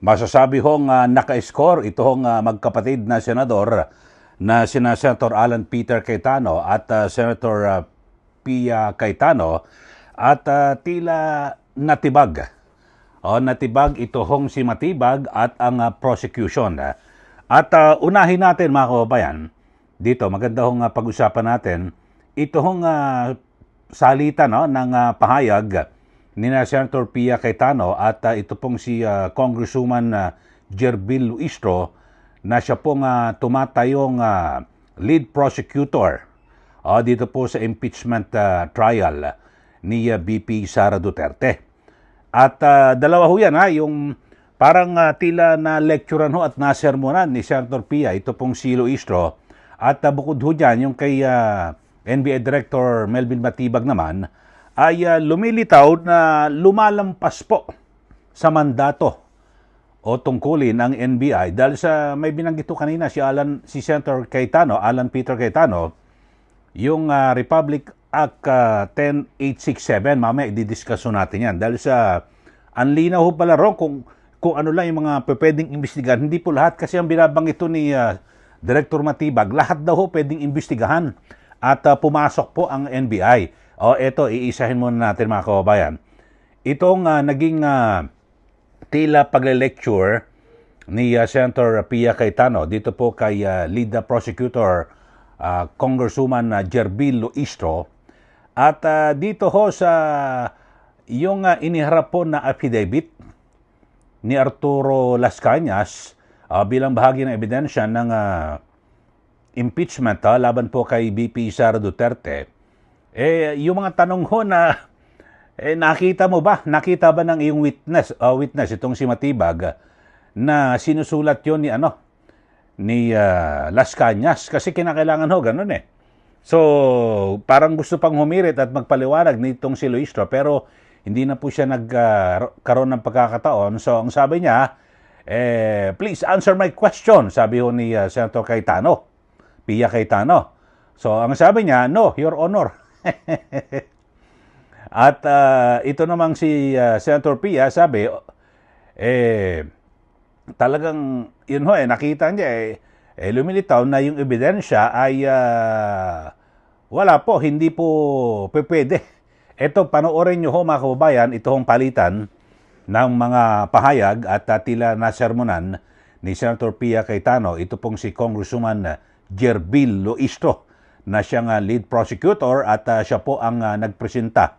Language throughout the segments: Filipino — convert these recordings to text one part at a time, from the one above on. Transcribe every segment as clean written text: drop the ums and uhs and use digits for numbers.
Masasabi hong naka-score itong magkapatid na senador na sina Senator Alan Peter Cayetano at Senator Pia Cayetano at tila natibag. Natibag ito hong si Matibag at ang prosecution. At unahin natin mga kababayan, dito maganda hong pag-usapan natin, ito hong salita ng pahayag ni Senator Pia Cayetano at ito pong si Congresswoman Jerbil Luistro na siya pong tumatayong lead prosecutor dito po sa impeachment trial ni BP Sara Duterte. At dalawa ho yan yung parang tila na lecturean ho at nasermonan ni Senator Pia, ito pong si Luistro. At bukod ho dyan, yung kay NBA Director Melvin Matibag naman, ay lumilitaw na lumalampas po sa mandato o tungkulin ng NBI dahil sa may binanggit ko kanina si Senator Cayetano, Alan Peter Cayetano, yung Republic Act 10867, mamaya i-discuss natin yan dahil sa anlinaw ho pala ron kung ano lang yung mga pwedeng imbestigahan. Hindi po lahat kasi ang binabanggit ito ni Director Matibag, lahat daw ho pwedeng imbestigahan at pumasok po ang NBI. Ito, iisahin muna natin mga kababayan. Itong naging tila pagle-lecture ni Senator Pia Cayetano dito po kay lead prosecutor Congresswoman Jerbil Luistro. At dito ho sa yung iniharap po na affidavit ni Arturo Las Cañas bilang bahagi ng ebidensya ng impeachment laban po kay BP Sara Duterte. Yung mga tanong ho na nakita mo ba? Nakita ba ng iyong witness itong si Matibag na sinusulat yon ni Las Cañas kasi kinakailangan ho ganun So, parang gusto pang humirit at magpaliwanag nitong si Luistro pero hindi na po siya nagkaroon ng pagkakataon. So, ang sabi niya, please answer my question, sabi ho ni Senator Cayetano, Pia Cayetano. So, ang sabi niya, no, Your Honor. At ito namang si Senator Pia sabi, talagang yun ho nakita niya lumilitaw na yung ebidensya ay wala po, hindi po pwede. Ito, panoorin nyo ho mga kababayan, ito hong palitan ng mga pahayag at tila nasermonan ni Senator Pia Cayetano, ito pong si Congresswoman Jerbil Luistro na siyang lead prosecutor at siya po ang nagpresenta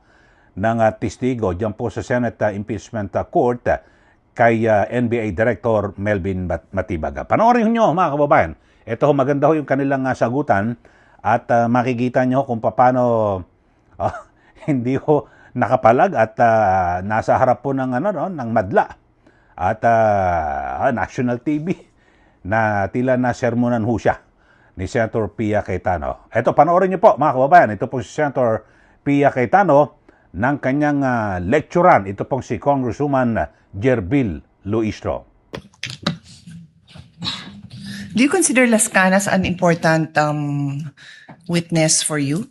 ng testigo diyan po sa Senate Impeachment Court kay NBA Director Melvin Matibag. Panoorin niyo mga kababayan. Ito maganda ho yung kanilang sagutan at makikita niyo kung paano hindi ho nakapalag at nasa harap po ng ng madla at national TV na tila na sermonan ho siya ni Senator Pia Cayetano. Ito, panoorin niyo po mga kababayan. Ito po si Senator Pia Cayetano ng kanyang lecturean. Ito pong si Congresswoman Jerbil Luistro. Do you consider Las Cañas an important witness for you,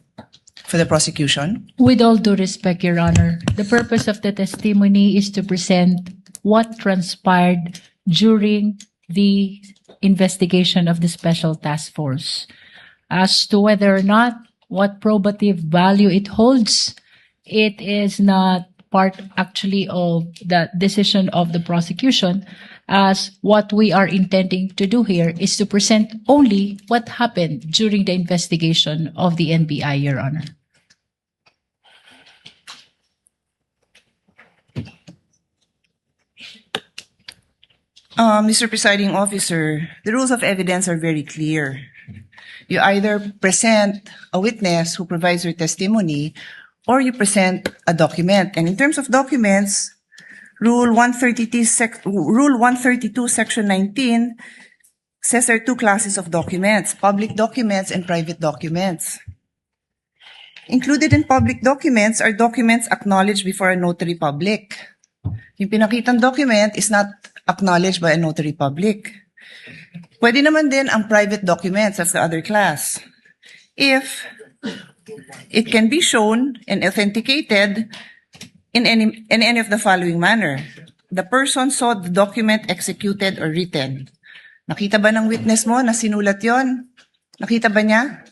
for the prosecution? With all due respect, Your Honor, the purpose of the testimony is to present what transpired during the investigation of the Special Task Force. As to whether or not what probative value it holds, it is not part actually of the decision of the prosecution, as what we are intending to do here is to present only what happened during the investigation of the NBI, Your Honor. Mr. Presiding Officer, the rules of evidence are very clear. You either present a witness who provides your testimony or you present a document. And in terms of documents, Rule 132, Section 19 says there are two classes of documents, public documents and private documents. Included in public documents are documents acknowledged before a notary public. Yung pinakitang document is not acknowledged by a notary public. Pwede naman din ang private documents, that's the other class. If it can be shown and authenticated in any of the following manner. the person saw the document executed or written. Nakita ba ng witness mo na sinulat yon? Nakita ba niya?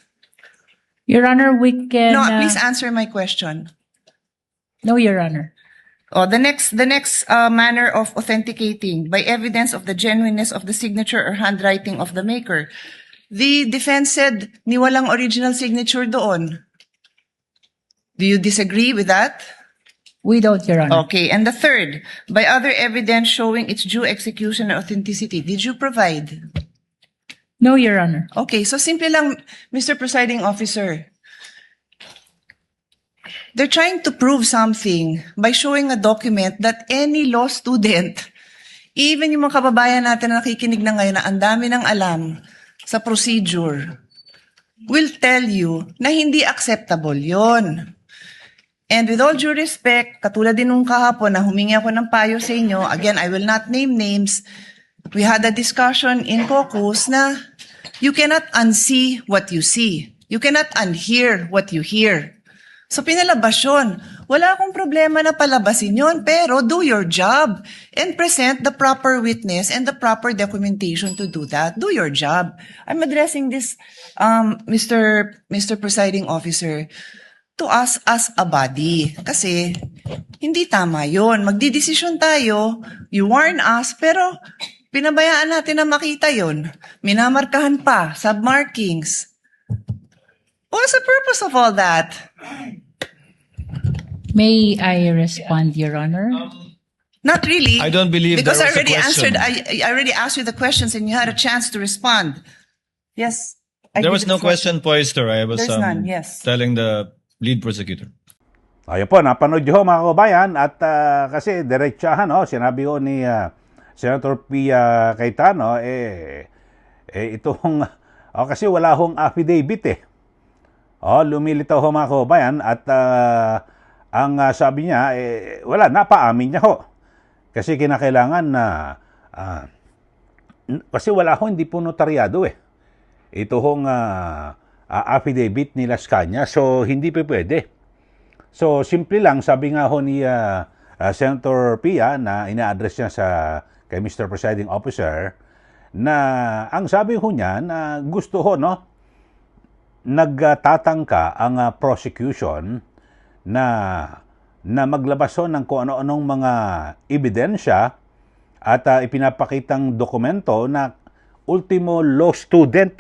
Your Honor, we can... No, please answer my question. No, Your Honor. Oh, the next manner of authenticating by evidence of the genuineness of the signature or handwriting of the maker. The defense said ni walang original signature doon. Do you disagree with that? We don't, Your Honor. Okay, and the third, by other evidence showing its due execution and authenticity, did you provide? No, Your Honor. Okay, so simple lang, Mr. Presiding Officer. They're trying to prove something by showing a document that any law student, even yung mga kababayan natin na nakikinig na ngayon na ang dami ng alam sa procedure, will tell you na hindi acceptable yon. And with all due respect, katulad din nung kahapon na humingi ako ng payo sa inyo, again, I will not name names, we had a discussion in caucus na you cannot unsee what you see. You cannot unhear what you hear. So pinalabas yun. Wala akong problema na palabasin yun, pero do your job and present the proper witness and the proper documentation to do that. Do your job. I'm addressing this, Mr. Presiding Officer, to us as a body. Kasi hindi tama yun. Magdidesisyon tayo, you warn us, pero pinabayaan natin na makita yun. Minamarkahan pa, submarkings. What's the purpose of all that? May I respond, Your Honor? Not really. I don't believe because there I was a already question. answered. I already asked you the questions, and you had a chance to respond. Yes. There was no question posed, sir. I was There's none, yes. telling the lead prosecutor. Ayun po, napanood nyo mga kababayan at kasi diretsahan, sinabi ko ni Senator Pia Cayetano, itong, kasi wala hong affidavit lumilitaw ho mga kababayan at ang sabi niya, wala, napaamin niya ho. Kasi kinakailangan na, kasi wala ho, hindi po notaryado Ito hong affidavit ni Las Cañas, so hindi pa pwede. So, simple lang, sabi nga ho ni Senator Pia na ina-address niya kay Mr. Presiding Officer, na ang sabi ho niya na gusto ho, nagtatangka ang prosecution na maglabas ho ng kung ano-anong mga ebidensya at ipinapakitang dokumento na ultimo law student,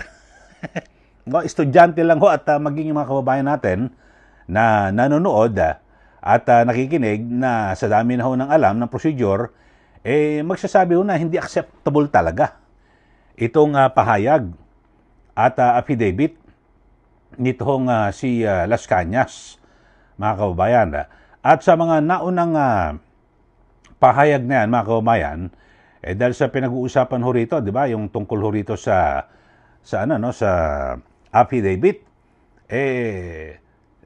estudyante lang ho at maging mga kababayan natin na nanonood at nakikinig na sa dami na ho ng alam ng procedure, magsasabi ho na hindi acceptable talaga itong pahayag at affidavit nitong si Las Cañas, mga kababayan. At sa mga naunang pahayag na yan, mga kababayan, dahil sa pinag-uusapan ho rito, di ba, yung tungkol ho rito sa affidavit,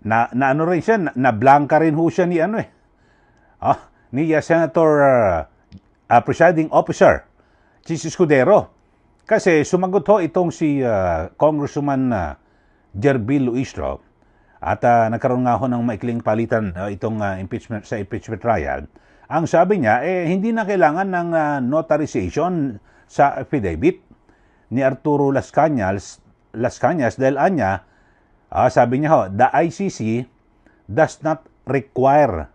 na ano rin siya, na blanca rin ho siya ni Senator Presiding Officer Chis Escudero. Kasi sumagot ho itong si Congresswoman Jerbil Luistro at nagkaroon nga ho ng maikling palitan itong impeachment trial. Ang sabi niya, hindi na kailangan ng notarization sa affidavit ni Arturo Las Cañas dahil sabi niya ho, the ICC does not require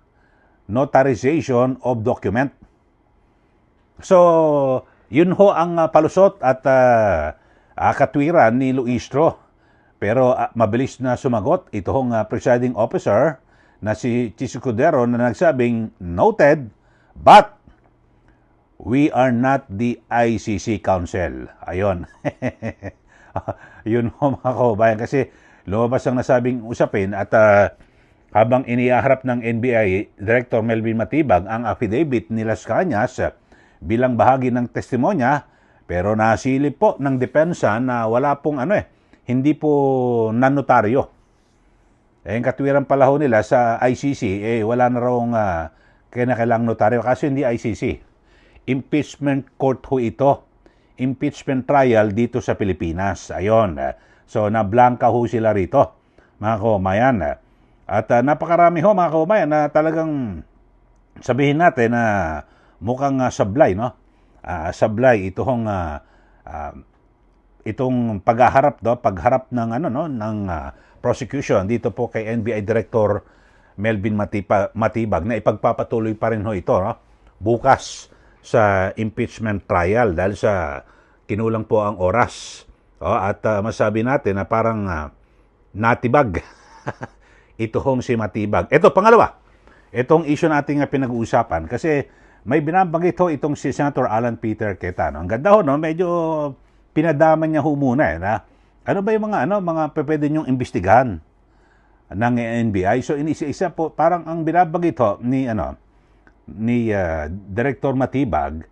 notarization of document. So, yun ho ang palusot at katwiran ni Luistro. Pero mabilis na sumagot ito hong presiding officer na si Chis Escudero na nagsabing, noted, but we are not the ICC Council. Ayun. Yun ho mga kababayan, kasi lumabas ang nasabing usapin at habang inihaharap ng NBI Director Melvin Matibag ang affidavit ni Las Cañas bilang bahagi ng testimonya, pero nasilip po ng depensa na wala pong hindi po nanotaryo. Ang katwiran pala ho nila sa ICC, wala na raw kinakailangang notaryo kasi hindi ICC. Impeachment court ho ito. Impeachment trial dito sa Pilipinas. Ayon. So, na-blanca ho sila rito, mga kababayan. At napakarami ho, mga kababayan, na talagang sabihin natin na mukhang sablay, no? Sablay itong pagharap ng prosecution dito po kay NBI Director Melvin Matibag na ipagpapatuloy pa rin ho ito, no? Bukas sa impeachment trial dahil sa kinulang po ang oras. At masabi natin na parang natibag ito hong si Matibag. Ito, pangalawa, itong issue natin nga pinag-uusapan kasi may binabanggit ho itong si Senator Alan Peter Cayetano. Ang ganda ho, no? Medyo pinadaman niya ho muna na ano ba yung mga pwede niyong imbestigahan ng NBI. So inisa-isa po parang ang binabanggit ho ni Director Matibag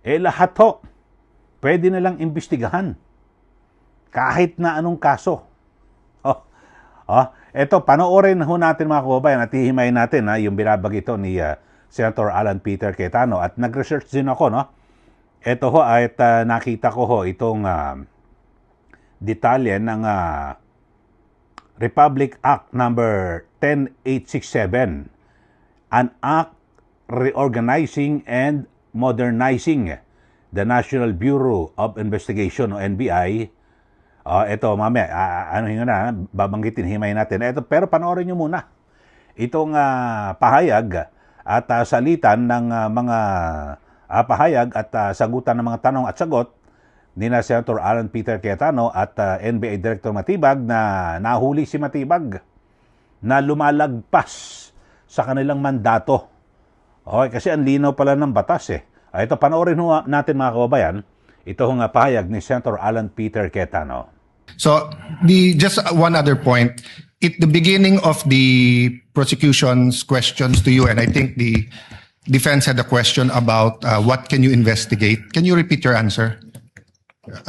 lahat ho pwede na lang imbestigahan kahit na anong kaso. Eto, panoorin ho natin mga kababayan at hihimayin natin yung binabanggit ho ni Senator Alan Peter Cayetano at nag-research din ako, no? Ito ho at nakita ko ho itong detalye ng Republic Act number 10867, an act reorganizing and modernizing the National Bureau of Investigation o NBI. Ito mamaya babanggitin, himayin natin. Ito, pero panoorin nyo muna itong pahayag at salitan ng mga pahayag at sagutan ng mga tanong at sagot ni na Senator Alan Peter Cayetano at NBI Director Matibag na nahuli si Matibag na lumalagpas sa kanilang mandato. Okay, kasi ang linaw pala ng batas Ito, panoorin natin mga kababayan, ito hong pahayag ni Senator Alan Peter Cayetano. So, just one other point. At the beginning of the prosecution's questions to you, and I think the defense had a question about what can you investigate. Can you repeat your answer?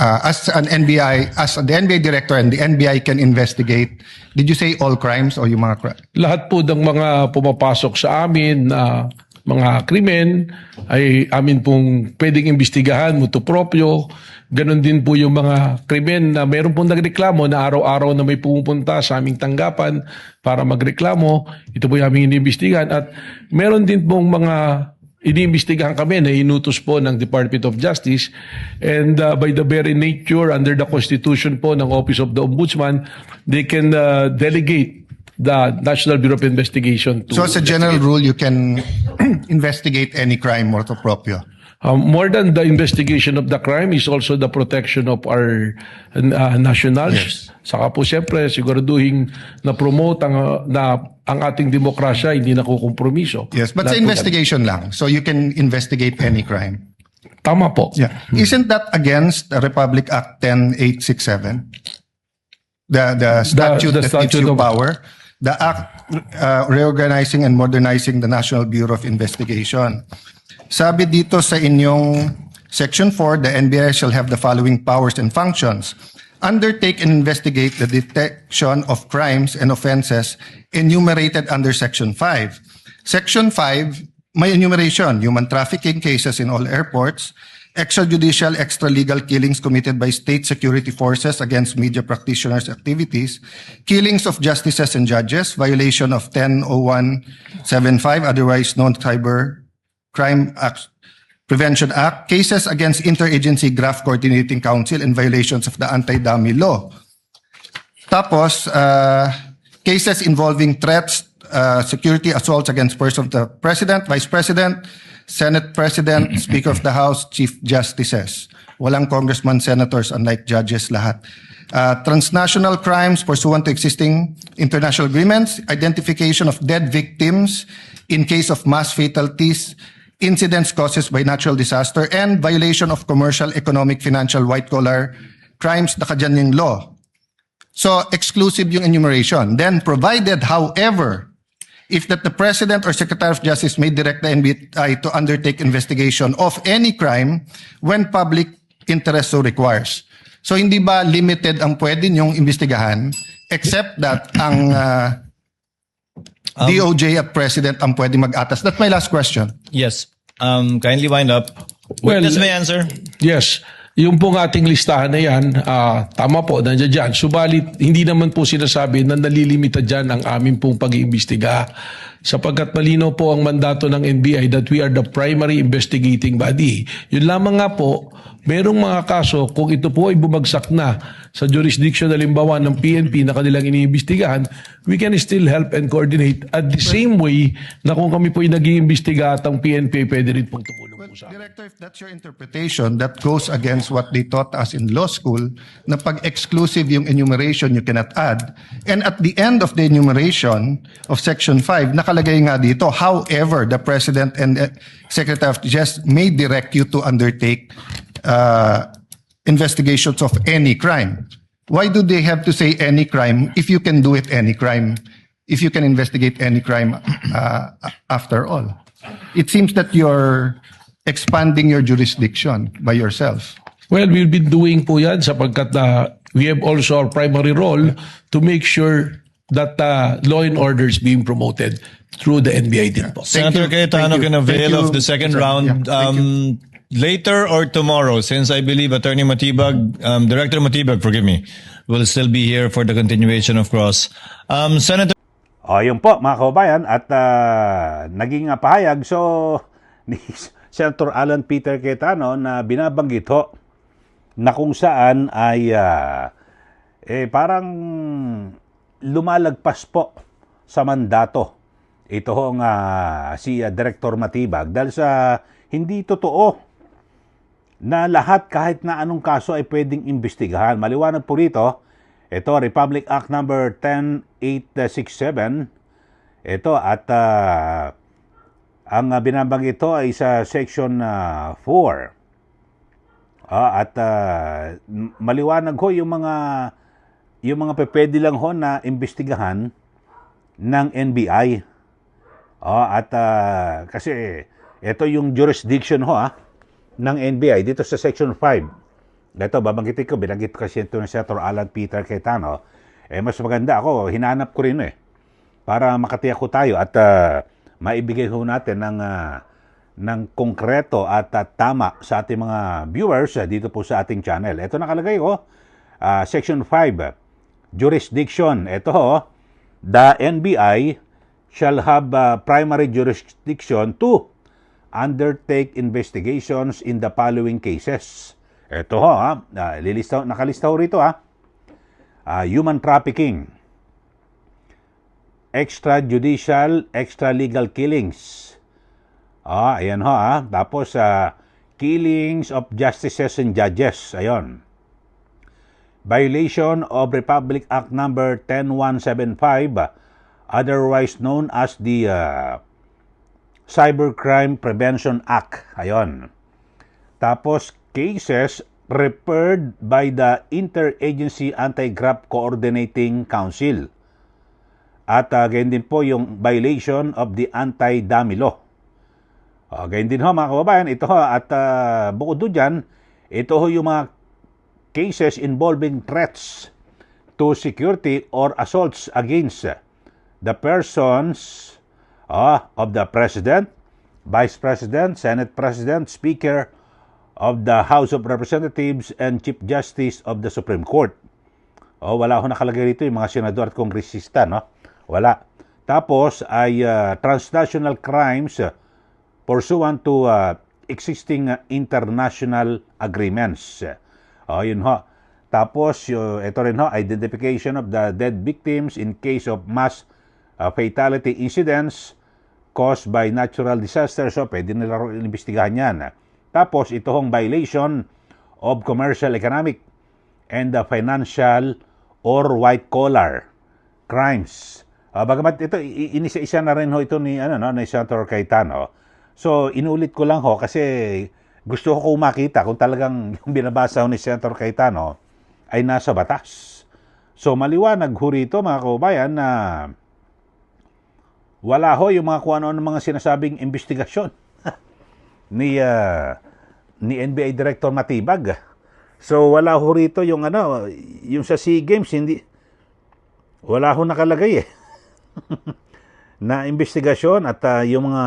As the NBI director and the NBI can investigate, did you say all crimes o yung mga Lahat po ng mga pumapasok sa amin na mga krimen ay amin pong pwedeng imbestigahan, mutu proprio. Ganon din po yung mga krimen na mayroon pong nagreklamo na araw-araw na may pumupunta sa aming tanggapan para magreklamo. Ito po yung aming iniimbestigahan. At meron din pong mga iniimbestigahan kami na inutos po ng Department of Justice. And by the very nature, under the Constitution po ng Office of the Ombudsman, they can delegate the National Bureau of Investigation to... So as a general rule, you can investigate any crime motu proprio? More than the investigation of the crime is also the protection of our nationals. Yes. Saka po siyempre siguraduhin na promote ang ating demokrasya hindi nakukompromiso. Yes, but sa investigation lang. So you can investigate any crime. Tama po. Yeah. Isn't that against the Republic Act 10867? The statute that gives you power? The act reorganizing and modernizing the National Bureau of Investigation. Sabi dito sa inyong Section 4, the NBI shall have the following powers and functions. Undertake and investigate the detection of crimes and offenses enumerated under Section 5. Section 5, may enumeration, human trafficking cases in all airports, extrajudicial, extralegal killings committed by state security forces against media practitioners' activities, killings of justices and judges, violation of 100175, otherwise known Cyber Crime Prevention Act, cases against Interagency Graft Coordinating Council and violations of the Anti-Dummy Law. Tapos, cases involving threats, security assaults against persons of the President, Vice President, Senate President, Speaker of the House, Chief Justices. Walang congressman, senators, unlike judges lahat. Transnational crimes pursuant to existing international agreements, identification of dead victims in case of mass fatalities, incidents caused by natural disaster, and violation of commercial, economic, financial, white-collar crimes nakadyan yung law. So, exclusive yung enumeration. Then, provided, however, if that the President or Secretary of Justice may direct the NBI to undertake investigation of any crime when public interest so requires. So, hindi ba limited ang pwede niyong imbestigahan except that ang DOJ at President ang pwede mag-atas? That's my last question. Yes. Kindly wind up. Well, Witness may answer. Yes. Yung pong ating listahan na yan, tama po, nandiyan dyan. Subalit, hindi naman po sinasabi na nalilimita dyan ang aming pong pag-iimbestiga. sapagkat malinaw po ang mandato ng NBI that we are the primary investigating body. Yun lamang nga po, merong mga kaso kung ito po ay bumagsak na sa jurisdiction halimbawa ng PNP na kanilang iniimbestigahan, we can still help and coordinate at the same way na kung kami po ay nag-iimbestiga at ang PNP pwede rin pong tumulong po sa amin. Director, if that's your interpretation, that goes against what they taught us in law school, na pag exclusive yung enumeration, you cannot add. And at the end of the enumeration of Section 5, nakalagay nga dito, however, the President and Secretary of Justice may direct you to undertake investigations of any crime. Why do they have to say any crime if you can do it any crime, if you can investigate any crime after all? It seems that you're expanding your jurisdiction by yourself. Well, we've been doing po yan sapagkat we have also our primary role to make sure that law and order is being promoted through the NBI din po. Senator Cayetano can avail of the second round later or tomorrow, since I believe Attorney Matibag, Director Matibag, forgive me, will still be here for the continuation of cross. Senator. Yun po mga kababayan at naging pahayag ni Senator Alan Peter Cayetano na binabanggit ho na kung saan ay parang lumalagpas po sa mandato ito hong si Director Matibag dahil sa hindi totoo na lahat kahit na anong kaso ay pwedeng imbestigahan. Maliwanag po rito, ito Republic Act number 10867. Ito at ang binabanggit ito ay sa section 4. At maliwanag ho yung mga pwede lang ho na imbestigahan ng NBI. Kasi ito yung jurisdiction ho ng NBI dito sa Section 5. Ito, babanggitin ko, binanggit kasi ito ng Senator Alan Peter Cayetano. Mas maganda ako, hinanap ko rin para makatiyak ko tayo at maibigay ho natin ng konkreto at tama sa ating mga viewers dito po sa ating channel. Ito nakalagay Section 5, Jurisdiction. Ito the NBI shall have primary jurisdiction to undertake investigations in the following cases. Ito nakalista ho rito human trafficking, extrajudicial, extralegal killings. Ayan tapos killings of justices and judges. Ayon. Violation of Republic Act number 10175, otherwise known as the Cybercrime Prevention Act. Ayon. Tapos, cases referred by the Interagency Anti-Graft Coordinating Council. At ganyan din po yung violation of the Anti-Dummy Law. Ganyan din mga kababayan, ito at bukod doon dyan, ito yung mga cases involving threats to security or assaults against the persons of the President, Vice President, Senate President, Speaker of the House of Representatives, and Chief Justice of the Supreme Court. Wala ho nakalagay rito yung mga senador at kongresista, Wala. Tapos ay transnational crimes pursuant to existing international agreements. Yun ho. Tapos, ito rin identification of the dead victims in case of mass fatality incidents caused by natural disasters. So, pwede nila imbestigahan yan. Tapos, ito hong violation of commercial, economic, and the financial or white-collar crimes. Bagamat ito, inisa-isa na rin ho ito ni Senator Cayetano. So, inulit ko lang ho kasi gusto ko makita kung talagang yung binabasa ho ni Senator Cayetano ay nasa batas. So, maliwanag ho rito mga kababayan na wala ho yung mga kung ano ng mga sinasabing investigasyon ni NBI Director Matibag. So wala ho rito yung yung sa SEA Games wala ho nakalagay na investigasyon at yung mga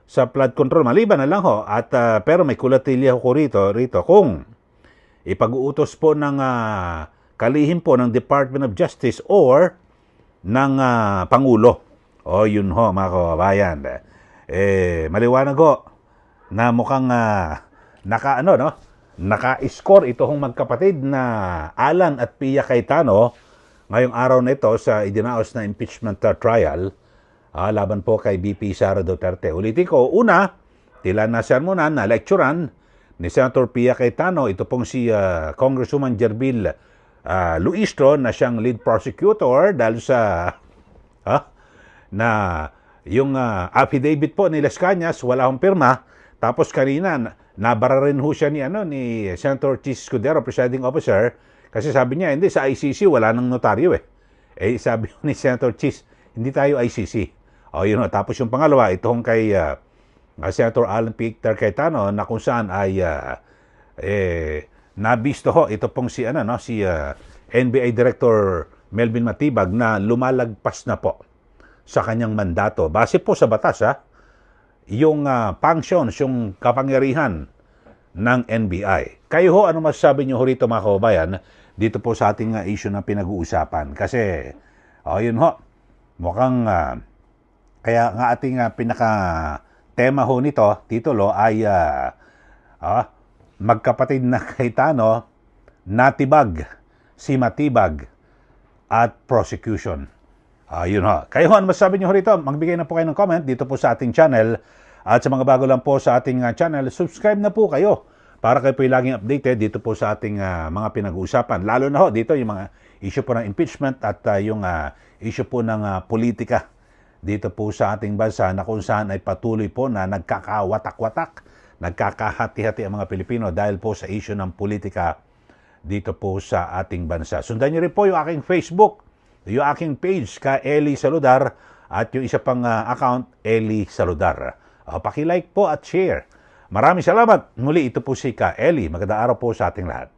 sa flood control maliban na lang ho at pero may kulatilya ko rito kung ipag-uutos po ng kalihim po ng Department of Justice or ng Pangulo O yun ho, mga kababayan. Maliwanag ho na mukhang naka-score ito hong magkapatid na Alan at Pia Cayetano ngayong araw na ito sa idinaos na impeachment trial laban po kay BP Sara Duterte. Ulitin ko, una, tila nasermonan na lecturean ni Senator Pia Cayetano, ito pong si Congresswoman Jerbil Luistro na siyang lead prosecutor dahil sa na yung affidavit po ni Las Cañas wala hong pirma, tapos kanina nabara rin ho siya ni Senator Chis Escudero, presiding officer, kasi sabi niya hindi, sa ICC wala nang notaryo sabi ni Senator Chis, hindi tayo ICC. Tapos yung pangalawa, itong kay Senator Alan Peter Cayetano na kung saan ay nabisto ho ito pong si NBI Director Melvin Matibag na lumalagpas na po sa kanyang mandato. Base po sa batas yung functions, yung kapangyarihan ng NBI. Kayo ho, ano masasabi niyo ho rito mga kababayan dito po sa ating issue na pinag-uusapan? Kasi yun ho, mukhang kaya nga ating pinaka-tema ho nito, titulo ay magkapatid na Cayetano, natibag, si Matibag, at prosecution. Yun ho. Kayo ho, ano masasabi nyo rito? Magbigay na po kayo ng comment dito po sa ating channel. At sa mga bago lang po sa ating channel, subscribe na po kayo para kayo po laging updated dito po sa ating mga pinag-uusapan. Lalo na ho dito yung mga issue po ng impeachment at yung issue po ng politika dito po sa ating bansa na kung saan ay patuloy po na nagkakawatak-watak, nagkakahati-hati ang mga Pilipino dahil po sa issue ng politika dito po sa ating bansa. Sundan niyo rin po yung aking Facebook, yung aking page ka Eli Saludar at yung isa pang account Eli Saludar. Paki-like po at share. Maraming salamat. Muli ito po si Ka Eli. Magandang araw po sa ating lahat.